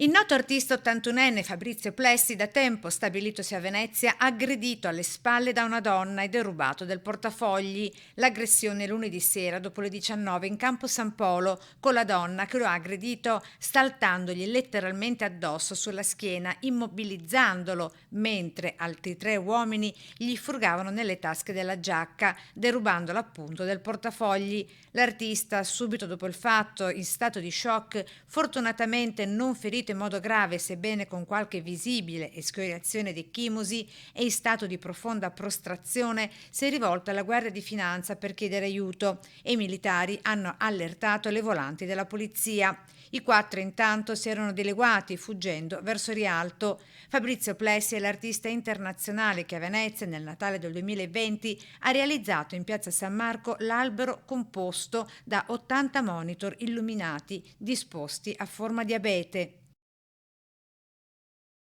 Il noto artista 81enne Fabrizio Plessi, da tempo stabilitosi a Venezia, aggredito alle spalle da una donna e derubato del portafogli. L'aggressione lunedì sera dopo le 19 in campo San Polo, con la donna che lo ha aggredito saltandogli letteralmente addosso sulla schiena, immobilizzandolo, mentre altri tre uomini gli frugavano nelle tasche della giacca, derubandolo appunto del portafogli. L'artista, subito dopo il fatto, in stato di shock, fortunatamente non ferito in modo grave, sebbene con qualche visibile escoriazione di chimosi e in stato di profonda prostrazione, si è rivolto alla Guardia di Finanza per chiedere aiuto e i militari hanno allertato le volanti della polizia. I quattro intanto si erano dileguati fuggendo verso Rialto. Fabrizio Plessi è l'artista internazionale che a Venezia nel Natale del 2020 ha realizzato in piazza San Marco l'albero composto da 80 monitor illuminati disposti a forma di abete.